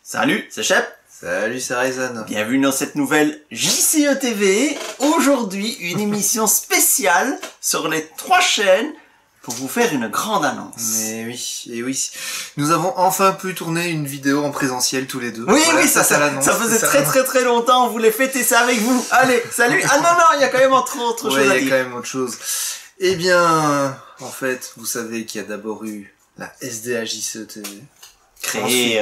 Salut, c'est Shep. Salut, c'est Ryzen. Bienvenue dans cette nouvelle JCE TV. Aujourd'hui, une émission spéciale sur les 3 chaînes pour vous faire une grande annonce. Mais oui, et oui. Nous avons enfin pu tourner une vidéo en présentiel tous les deux. Oui, voilà, oui, ça faisait très longtemps. On voulait fêter ça avec vous. Allez, salut. Ah non, il y a quand même autre chose à dire. Il y a quand même autre chose. Eh bien, en fait, vous savez qu'il y a d'abord eu la SDA JCE TV. Créée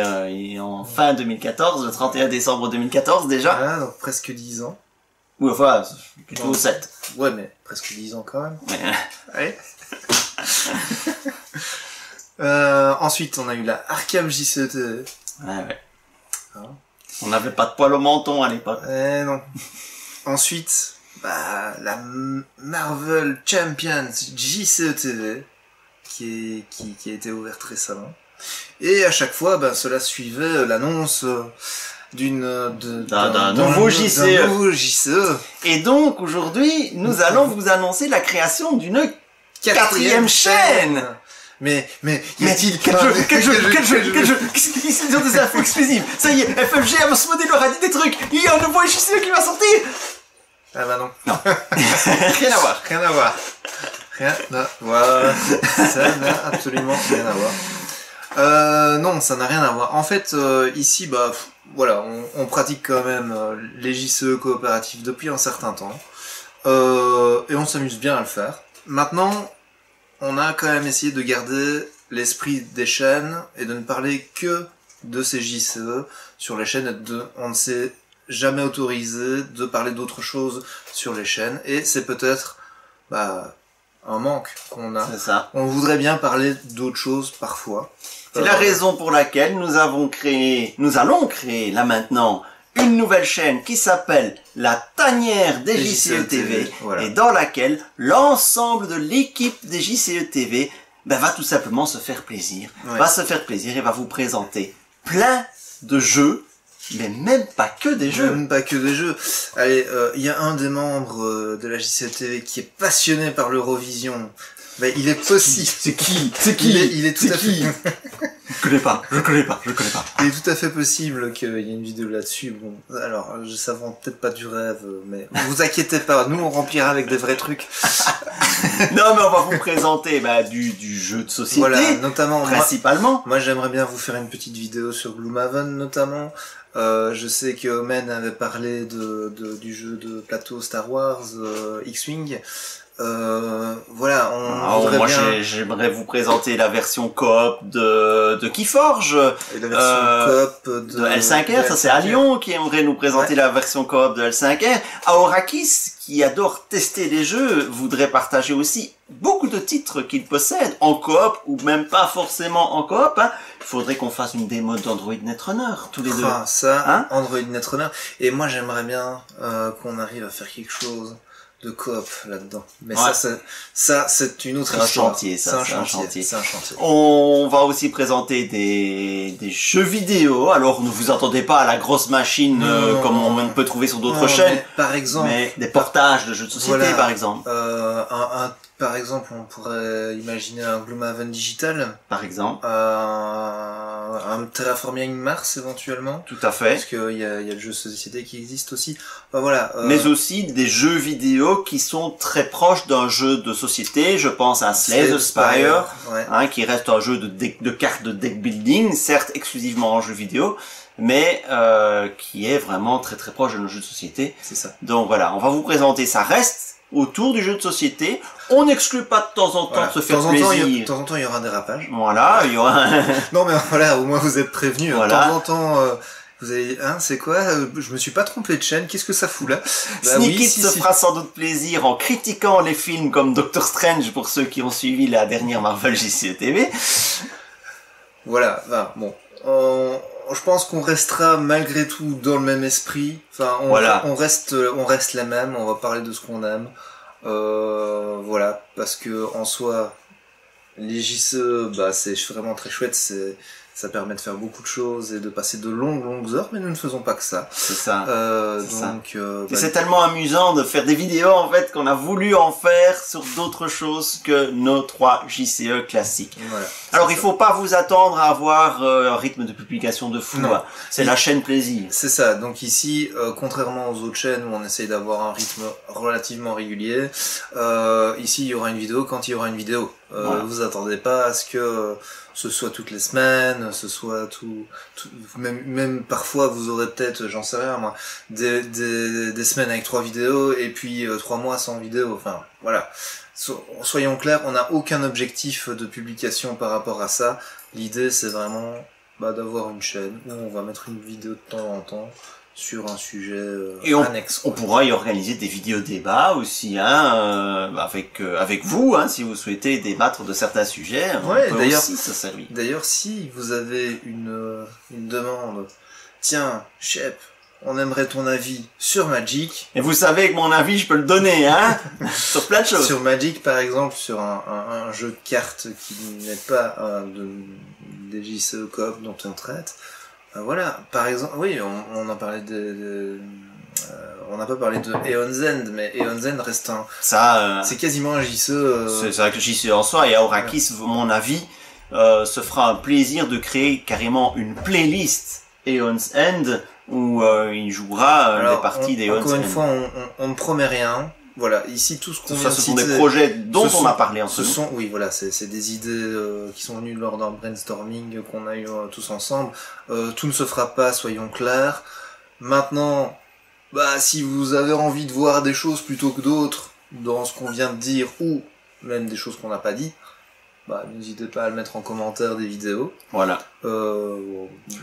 en fin 2014, le 31 décembre 2014 déjà. Ah, donc presque 10 ans. Oui, enfin, plutôt 7. Ouais, mais presque 10 ans quand même. Ouais. Ensuite, on a eu la Arkham JCE TV. Ouais. Hein? On n'avait pas de poil au menton à l'époque. Non. Ensuite, la Marvel Champions JCE TV qui a été ouverte récemment. Et à chaque fois, cela suivait l'annonce d'un nouveau JCE. nouveau JCE. Et donc, aujourd'hui, nous allons vous annoncer la création d'une 4e chaîne. Mais y a-t-il quel jeu Qu'est-ce qu'ils sont des infos exclusives? Ça y est, FFG Asmodée leur a dit des trucs. Il y a un nouveau JCE qui va sortir. Ah bah non. Non. Rien à voir. Rien à voir. Ça n'a absolument rien à voir. Non, ça n'a rien à voir. En fait, ici, voilà, on pratique quand même les JCE coopératifs depuis un certain temps. Et on s'amuse bien à le faire. Maintenant, on a quand même essayé de garder l'esprit des chaînes et de ne parler que de ces JCE sur les chaînes. On ne s'est jamais autorisé de parler d'autre chose sur les chaînes. Et c'est peut-être un manque qu'on a. C'est ça. On voudrait bien parler d'autres choses parfois. C'est la raison pour laquelle nous allons créer là maintenant une nouvelle chaîne qui s'appelle la Tanière des JCE TV, voilà. Et dans laquelle l'ensemble de l'équipe des JCE TV va tout simplement se faire plaisir, et va vous présenter plein de jeux, mais même pas que des jeux. Même pas que des jeux. Allez, il y a un des membres de la JCE TV qui est passionné par l'Eurovision. Il est possible. C'est qui Il est tout à fait. Je connais pas. Il est tout à fait possible qu'il y ait une vidéo là-dessus. Bon, alors, ça vend peut-être pas du rêve, mais vous inquiétez pas, nous on remplira avec des vrais trucs. Non, mais on va vous présenter du jeu de société, voilà, notamment principalement. Moi j'aimerais bien vous faire une petite vidéo sur Gloomhaven notamment. Je sais que Omen avait parlé du jeu de plateau Star Wars, X-Wing. Voilà, moi j'aimerais vous présenter la version coop de Keyforge, et la version coop de L5R, ça c'est Alion qui aimerait nous présenter la version coop de L5R. Aorakis, qui adore tester les jeux, voudrait partager aussi beaucoup de titres qu'il possède en coop ou même pas forcément en coop. Il faudrait qu'on fasse une démo d'Android Netrunner tous les deux. Ça, Android Netrunner. Et moi j'aimerais bien qu'on arrive à faire quelque chose de coop là-dedans. Mais ça c'est une autre histoire. C'est un chantier. On va aussi présenter des jeux vidéo. Alors ne vous attendez pas à la grosse machine comme on peut trouver sur d'autres chaînes. Par exemple, mais des portages de jeux de société par exemple. Par exemple, on pourrait imaginer un Gloomhaven digital. Par exemple. Un Terraforming Mars éventuellement. Tout à fait. Parce qu'il y a le jeu de société qui existe aussi. Voilà. Mais aussi des jeux vidéo qui sont très proches d'un jeu de société. Je pense à Slay the Spire, qui reste un jeu de cartes de deck building, certes exclusivement en jeu vidéo, mais qui est vraiment très très proche d'un jeu de société. C'est ça. Donc voilà, on va vous présenter, ça reste autour du jeu de société. On n'exclut pas de temps en temps de se faire plaisir. De temps en temps, il y aura un dérapage. Voilà, il y aura Non mais voilà, au moins vous êtes prévenus. Voilà. De temps en temps, vous avez... c'est quoi je me suis pas trompé de chaîne, qu'est-ce que ça fout là? Sneaky se fera sans doute plaisir en critiquant les films comme Doctor Strange pour ceux qui ont suivi la dernière Marvel JCE TV. Voilà, bon. Je pense qu'on restera malgré tout dans le même esprit. Enfin, on reste la même. On va parler de ce qu'on aime. Voilà, parce que en soi, les JCE, c'est vraiment très chouette. Ça permet de faire beaucoup de choses et de passer de longues heures, mais nous ne faisons pas que ça. C'est ça. C'est tellement amusant de faire des vidéos en fait qu'on a voulu en faire sur d'autres choses que nos 3 JCE classiques. Voilà, alors il faut pas vous attendre à avoir un rythme de publication de fou. Hein. C'est la chaîne plaisir. C'est ça. Donc ici, contrairement aux autres chaînes où on essaye d'avoir un rythme relativement régulier, ici il y aura une vidéo quand il y aura une vidéo. Voilà. Vous attendez pas à ce que ce soit toutes les semaines, ce soit même parfois vous aurez peut-être, j'en sais rien moi, des semaines avec 3 vidéos et puis 3 mois sans vidéo. Enfin voilà. Soyons clairs, on n'a aucun objectif de publication par rapport à ça. L'idée c'est vraiment d'avoir une chaîne où on va mettre une vidéo de temps en temps sur un sujet annexe. On pourra y organiser des vidéos débats aussi, hein, avec vous, hein, si vous souhaitez débattre de certains sujets. Ouais, on peut aussi se servir. D'ailleurs, si vous avez une demande, tiens, Shep, on aimerait ton avis sur Magic. Et vous savez que mon avis, je peux le donner, hein, sur plein de choses. Sur Magic, par exemple, sur un jeu de cartes qui n'est pas des JCE Coop dont on traite. Voilà, par exemple, oui, on a parlé on n'a pas parlé de Aeon's End, mais Aeon's End reste c'est quasiment un JCE. C'est vrai que JCE en soi, et Aurakis, mon avis, se fera un plaisir de créer carrément une playlist Aeon's End où il jouera les parties d'Aeon's End. Encore une fois, on ne promet rien. Voilà, ici tout ce qu'on vient de citer, ce sont des projets dont on a parlé en ce moment. Oui, voilà, c'est des idées qui sont venues lors d'un brainstorming qu'on a eu tous ensemble. Tout ne se fera pas, soyons clairs. Maintenant, si vous avez envie de voir des choses plutôt que d'autres dans ce qu'on vient de dire ou même des choses qu'on n'a pas dit, n'hésitez pas à le mettre en commentaire des vidéos. Voilà.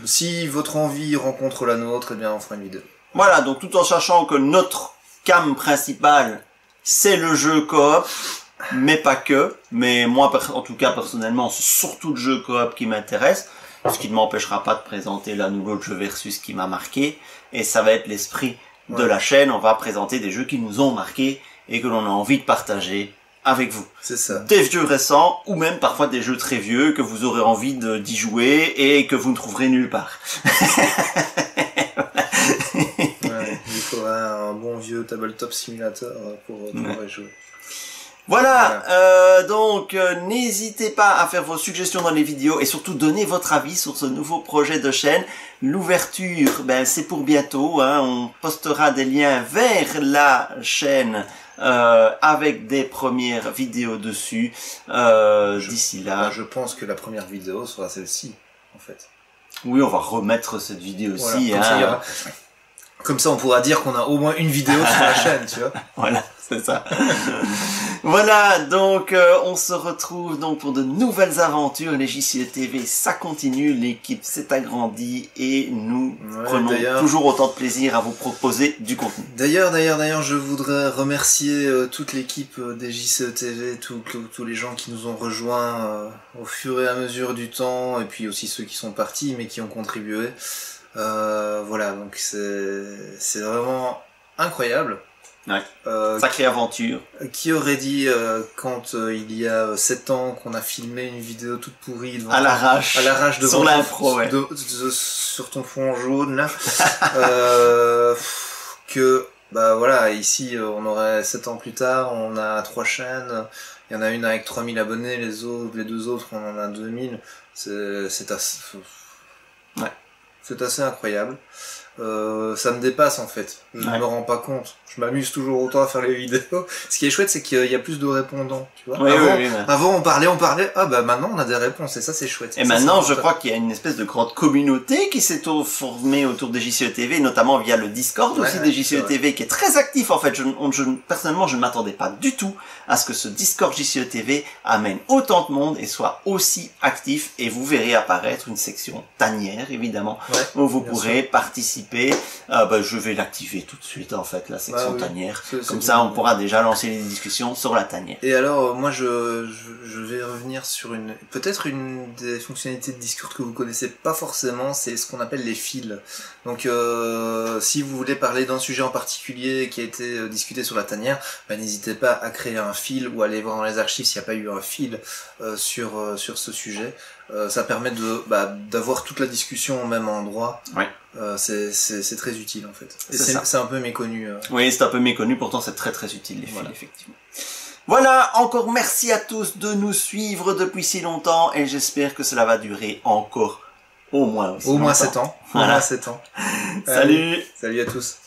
Si votre envie rencontre la nôtre, eh bien on fera une vidéo. Voilà, donc tout en sachant que notre cam principal, c'est le jeu coop, mais pas que. Mais moi, en tout cas, personnellement, c'est surtout le jeu coop qui m'intéresse, ce qui ne m'empêchera pas de présenter l'un ou l'autre jeu versus qui m'a marqué. Et ça va être l'esprit de la chaîne. On va présenter des jeux qui nous ont marqué et que l'on a envie de partager avec vous. C'est ça. Des vieux récents ou même parfois des jeux très vieux que vous aurez envie d'y jouer et que vous ne trouverez nulle part. Il faudra un bon vieux tabletop simulator pour y jouer. Voilà. Donc n'hésitez pas à faire vos suggestions dans les vidéos et surtout donner votre avis sur ce nouveau projet de chaîne. L'ouverture, c'est pour bientôt, hein. On postera des liens vers la chaîne avec des premières vidéos dessus. D'ici là, je pense que la première vidéo sera celle-ci, en fait. Oui, on va remettre cette vidéo-ci. Voilà, comme ça, on pourra dire qu'on a au moins une vidéo sur la chaîne, tu vois. Voilà, c'est ça. Voilà, donc on se retrouve donc pour de nouvelles aventures. Les JCE TV, ça continue, l'équipe s'est agrandie et nous prenons toujours autant de plaisir à vous proposer du contenu. D'ailleurs, je voudrais remercier toute l'équipe des JCE TV, tous les gens qui nous ont rejoints au fur et à mesure du temps, et puis aussi ceux qui sont partis mais qui ont contribué. Voilà, donc c'est vraiment incroyable. Ouais. Sacrée aventure. Qui aurait dit quand il y a 7 ans qu'on a filmé une vidéo toute pourrie devant à l'arrache sur l'impro, sur ton fond jaune là, que voilà, ici on aurait 7 ans plus tard, on a 3 chaînes, il y en a une avec 3000 abonnés, les deux autres on en a 2000, c'est assez incroyable. Ça me dépasse en fait, je ne me rends pas compte, je m'amuse toujours autant à faire les vidéos. Ce qui est chouette, c'est qu'il y a plus de répondants, tu vois. Avant on parlait, maintenant on a des réponses et ça c'est chouette. Et maintenant je crois qu'il y a une espèce de grande communauté qui s'est formée autour des JCE TV, notamment via le Discord aussi des JCE TV qui est très actif en fait. Personnellement je ne m'attendais pas du tout à ce que ce Discord JCE TV amène autant de monde et soit aussi actif, et vous verrez apparaître une section tanière évidemment où vous pourrez participer participer, je vais l'activer tout de suite en fait, la section tanière. Comme ça, on pourra déjà lancer les discussions sur la tanière. Et alors, moi, je vais revenir sur peut-être une des fonctionnalités de Discord que vous connaissez pas forcément, c'est ce qu'on appelle les fils. Donc, si vous voulez parler d'un sujet en particulier qui a été discuté sur la tanière, n'hésitez pas à créer un fil ou à aller voir dans les archives s'il n'y a pas eu un fil sur ce sujet. Ça permet d'avoir toute la discussion au même endroit. Ouais. C'est très utile en fait. Et c'est un peu méconnu. Oui, c'est un peu méconnu, pourtant c'est très très utile les fils, effectivement. Voilà, encore merci à tous de nous suivre depuis si longtemps et j'espère que cela va durer encore au moins 7 ans. Voilà. Au moins 7 ans. Salut. Salut à tous.